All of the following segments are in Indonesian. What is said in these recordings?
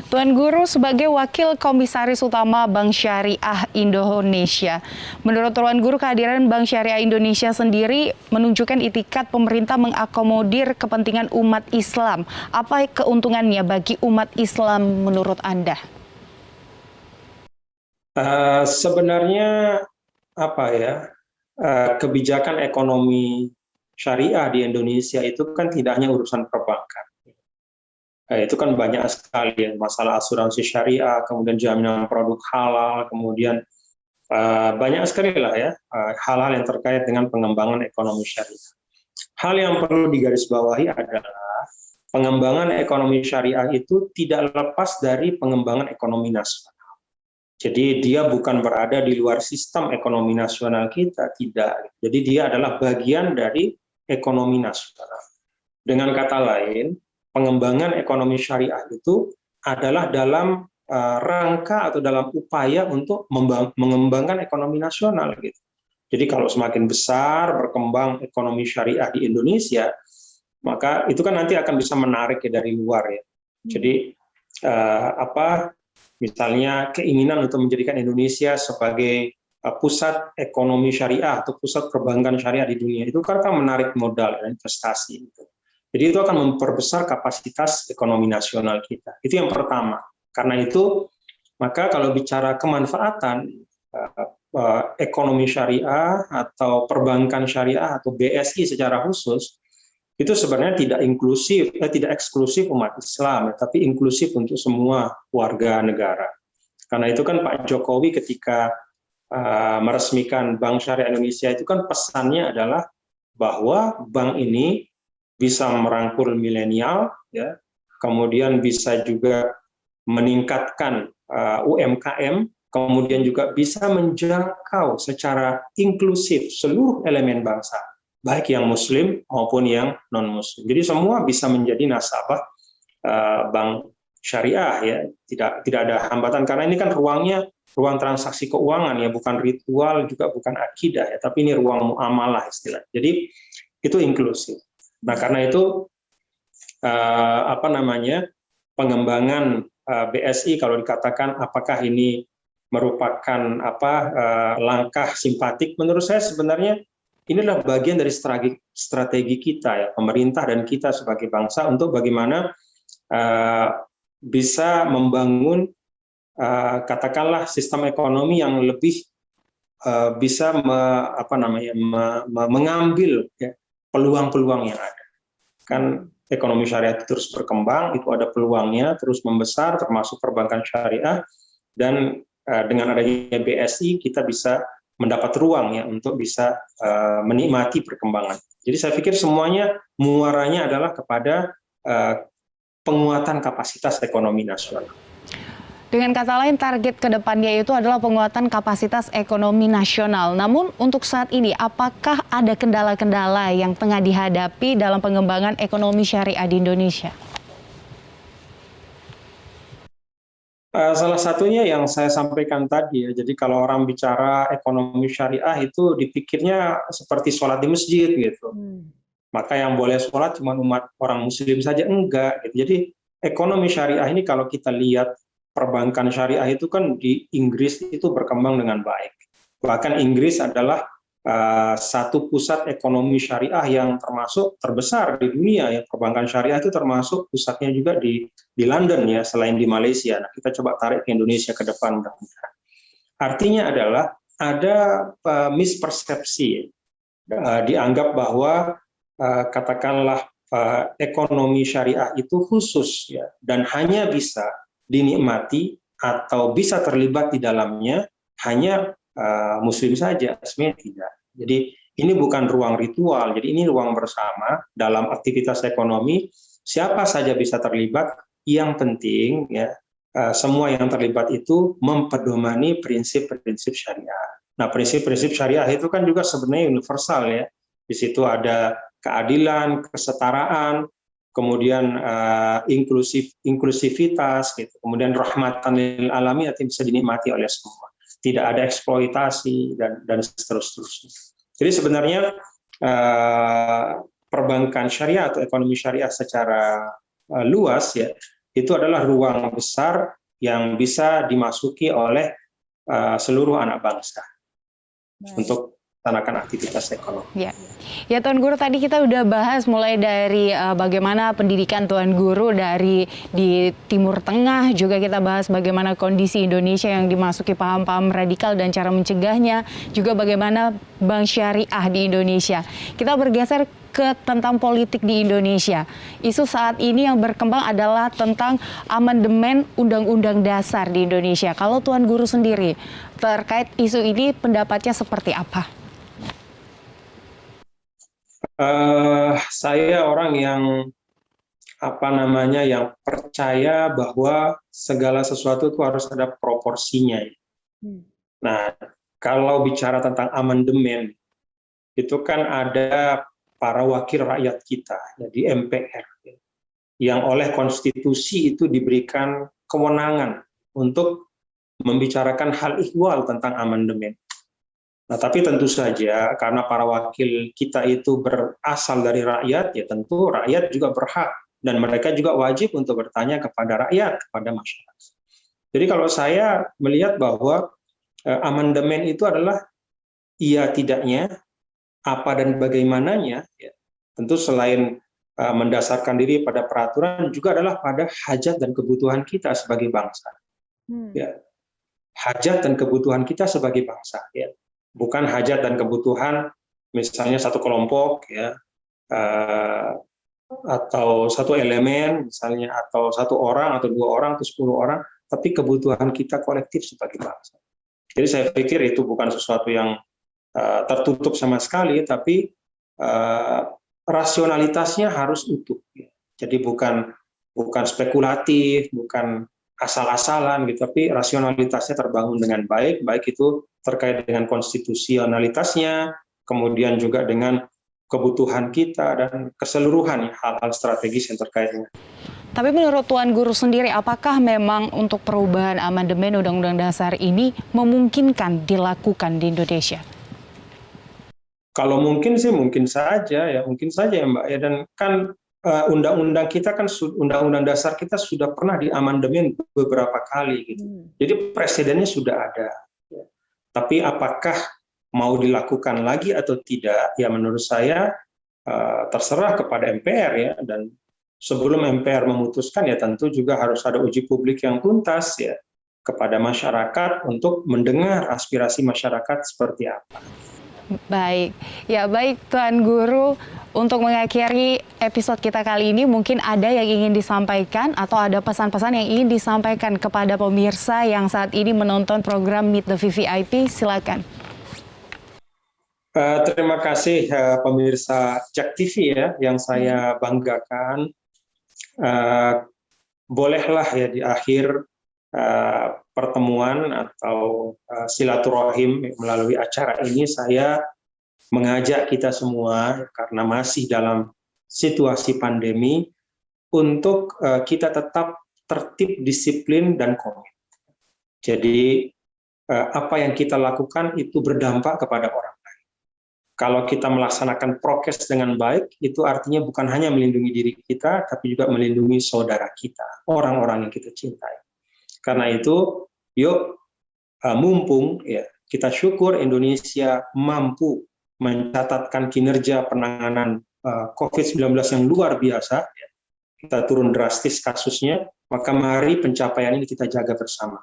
Tuan Guru sebagai Wakil Komisaris Utama Bank Syariah Indonesia. Menurut Tuan Guru, kehadiran Bank Syariah Indonesia sendiri menunjukkan itikad pemerintah mengakomodir kepentingan umat Islam. Apa keuntungannya bagi umat Islam menurut Anda? Sebenarnya kebijakan ekonomi syariah di Indonesia itu kan tidak hanya urusan perbankan. Itu kan banyak sekali ya, masalah asuransi syariah, kemudian jaminan produk halal, kemudian banyak sekali lah ya hal-hal yang terkait dengan pengembangan ekonomi syariah. Hal yang perlu digarisbawahi adalah pengembangan ekonomi syariah itu tidak lepas dari pengembangan ekonomi nasional. Jadi dia bukan berada di luar sistem ekonomi nasional kita, tidak. Jadi dia adalah bagian dari ekonomi nasional. Dengan kata lain, pengembangan ekonomi syariah itu adalah dalam rangka atau dalam upaya untuk mengembangkan ekonomi nasional gitu. Jadi kalau semakin besar berkembang ekonomi syariah di Indonesia, maka itu kan nanti akan bisa menarik ya dari luar ya. Jadi misalnya keinginan untuk menjadikan Indonesia sebagai pusat ekonomi syariah atau pusat perbankan syariah di dunia itu kan menarik modal dan investasi gitu. Jadi itu akan memperbesar kapasitas ekonomi nasional kita. Itu yang pertama. Karena itu, maka kalau bicara kemanfaatan ekonomi syariah atau perbankan syariah atau BSI secara khusus, itu sebenarnya tidak eksklusif umat Islam, tapi inklusif untuk semua warga negara. Karena itu kan Pak Jokowi ketika meresmikan Bank Syariah Indonesia itu kan pesannya adalah bahwa bank ini bisa merangkul milenial, ya, kemudian bisa juga meningkatkan UMKM, kemudian juga bisa menjangkau secara inklusif seluruh elemen bangsa, baik yang Muslim maupun yang non-Muslim. Jadi semua bisa menjadi nasabah bank syariah, ya, tidak ada hambatan karena ini kan ruang transaksi keuangan, ya, bukan ritual juga bukan akidah, ya, tapi ini ruang muamalah istilah. Jadi itu inklusif. Nah, karena itu pengembangan BSI kalau dikatakan apakah ini merupakan langkah simpatik, menurut saya sebenarnya inilah bagian dari strategi kita ya, pemerintah dan kita sebagai bangsa untuk bagaimana bisa membangun katakanlah sistem ekonomi yang lebih bisa mengambil ya, peluang-peluang yang ada. Kan ekonomi syariah terus berkembang, itu ada peluangnya terus membesar, termasuk perbankan syariah, dan dengan adanya BSI kita bisa mendapat ruang ya untuk bisa menikmati perkembangan. Jadi saya pikir semuanya muaranya adalah kepada penguatan kapasitas ekonomi nasional. Dengan kata lain, target ke depannya itu adalah penguatan kapasitas ekonomi nasional. Namun untuk saat ini, apakah ada kendala-kendala yang tengah dihadapi dalam pengembangan ekonomi syariah di Indonesia? Salah satunya yang saya sampaikan tadi ya, jadi kalau orang bicara ekonomi syariah itu dipikirnya seperti sholat di masjid gitu. Maka yang boleh sholat cuma umat orang muslim saja, enggak gitu. Jadi ekonomi syariah ini kalau kita lihat perbankan syariah itu kan di Inggris itu berkembang dengan baik. Bahkan Inggris adalah satu pusat ekonomi syariah yang termasuk terbesar di dunia ya. Perbankan syariah itu termasuk pusatnya juga di London ya, selain di Malaysia. Nah, kita coba tarik ke Indonesia ke depan. Artinya adalah ada mispersepsi, dianggap bahwa katakanlah ekonomi syariah itu khusus ya, dan hanya bisa dinikmati atau bisa terlibat di dalamnya hanya Muslim saja, sebenarnya tidak. Jadi ini bukan ruang ritual, jadi ini ruang bersama dalam aktivitas ekonomi. Siapa saja bisa terlibat, yang penting ya semua yang terlibat itu mempedomani prinsip-prinsip syariah. Nah, prinsip-prinsip syariah itu kan juga sebenarnya universal ya. Di situ ada keadilan, kesetaraan, kemudian inklusivitas, gitu. Kemudian rahmatan lil alamin bisa dinikmati oleh semua. Tidak ada eksploitasi dan seterusnya. Jadi sebenarnya perbankan syariah atau ekonomi syariah secara luas ya itu adalah ruang besar yang bisa dimasuki oleh seluruh anak bangsa untuk melaksanakan aktivitas ekonomi. Ya Tuan Guru, tadi kita udah bahas mulai dari bagaimana pendidikan Tuan Guru di Timur Tengah, juga kita bahas bagaimana kondisi Indonesia yang dimasuki paham-paham radikal dan cara mencegahnya, juga bagaimana bank syariah di Indonesia. Kita bergeser ke tentang politik di Indonesia. Isu saat ini yang berkembang adalah tentang amandemen Undang-Undang Dasar di Indonesia. Kalau Tuan Guru sendiri terkait isu ini pendapatnya seperti apa? Saya orang yang yang percaya bahwa segala sesuatu itu harus ada proporsinya. Nah, kalau bicara tentang amandemen, itu kan ada para wakil rakyat kita, di MPR, yang oleh konstitusi itu diberikan kewenangan untuk membicarakan hal ihwal tentang amandemen. Nah, tapi tentu saja karena para wakil kita itu berasal dari rakyat, ya tentu rakyat juga berhak dan mereka juga wajib untuk bertanya kepada rakyat, kepada masyarakat. Jadi kalau saya melihat bahwa amandemen itu adalah iya tidaknya, apa dan bagaimananya, ya, tentu selain mendasarkan diri pada peraturan juga adalah pada hajat dan kebutuhan kita sebagai bangsa. Ya, hajat dan kebutuhan kita sebagai bangsa, ya. Bukan hajat dan kebutuhan misalnya satu kelompok, ya, atau satu elemen misalnya, atau satu orang atau 2 orang atau 10 orang, tapi kebutuhan kita kolektif sebagai bangsa. Jadi saya pikir itu bukan sesuatu yang tertutup sama sekali, tapi rasionalitasnya harus utuh. Jadi bukan spekulatif, bukan asal-asalan gitu, tapi rasionalitasnya terbangun dengan baik, baik itu terkait dengan konstitusionalitasnya, kemudian juga dengan kebutuhan kita dan keseluruhan hal-hal strategis yang terkait dengan. Tapi menurut Tuan Guru sendiri, apakah memang untuk perubahan amandemen Undang-Undang Dasar ini memungkinkan dilakukan di Indonesia? Kalau mungkin sih mungkin saja ya Mbak ya, dan kan undang-undang kita kan, undang-undang dasar kita sudah pernah diamandemen beberapa kali gitu. Jadi presidennya sudah ada. Tapi apakah mau dilakukan lagi atau tidak? Ya menurut saya terserah kepada MPR ya, dan sebelum MPR memutuskan ya tentu juga harus ada uji publik yang tuntas ya kepada masyarakat untuk mendengar aspirasi masyarakat seperti apa. Baik, ya baik Tuan Guru, untuk mengakhiri episode kita kali ini mungkin ada yang ingin disampaikan atau ada pesan-pesan yang ingin disampaikan kepada pemirsa yang saat ini menonton program Meet the VVIP, silakan. Terima kasih pemirsa JAK TV ya, yang saya banggakan. Bolehlah ya di akhir pertemuan atau silaturahim melalui acara ini saya mengajak kita semua, karena masih dalam situasi pandemi, untuk kita tetap tertib, disiplin, dan komit. Jadi apa yang kita lakukan itu berdampak kepada orang lain. Kalau kita melaksanakan prokes dengan baik, itu artinya bukan hanya melindungi diri kita, tapi juga melindungi saudara kita, orang-orang yang kita cintai. Karena itu, yuk mumpung ya, kita syukur Indonesia mampu mencatatkan kinerja penanganan COVID-19 yang luar biasa, ya. Kita turun drastis kasusnya, maka mari pencapaian ini kita jaga bersama.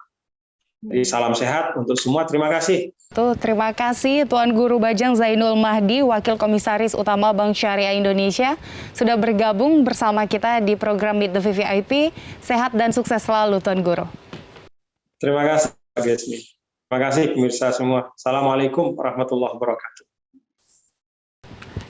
Jadi salam sehat untuk semua, terima kasih. Terima kasih Tuan Guru Bajang Zainul Mahdi, Wakil Komisaris Utama Bank Syariah Indonesia, sudah bergabung bersama kita di program Meet the VVIP. Sehat dan sukses selalu Tuan Guru. Terima kasih, Pak Gesmi. Terima kasih pemirsa semua. Assalamualaikum warahmatullahi wabarakatuh.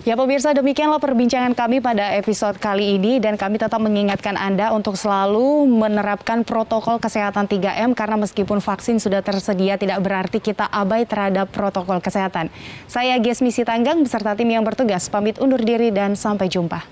Ya pemirsa, demikianlah perbincangan kami pada episode kali ini, dan kami tetap mengingatkan Anda untuk selalu menerapkan protokol kesehatan 3M, karena meskipun vaksin sudah tersedia tidak berarti kita abai terhadap protokol kesehatan. Saya Gesmi Sitanggang beserta tim yang bertugas pamit undur diri dan sampai jumpa.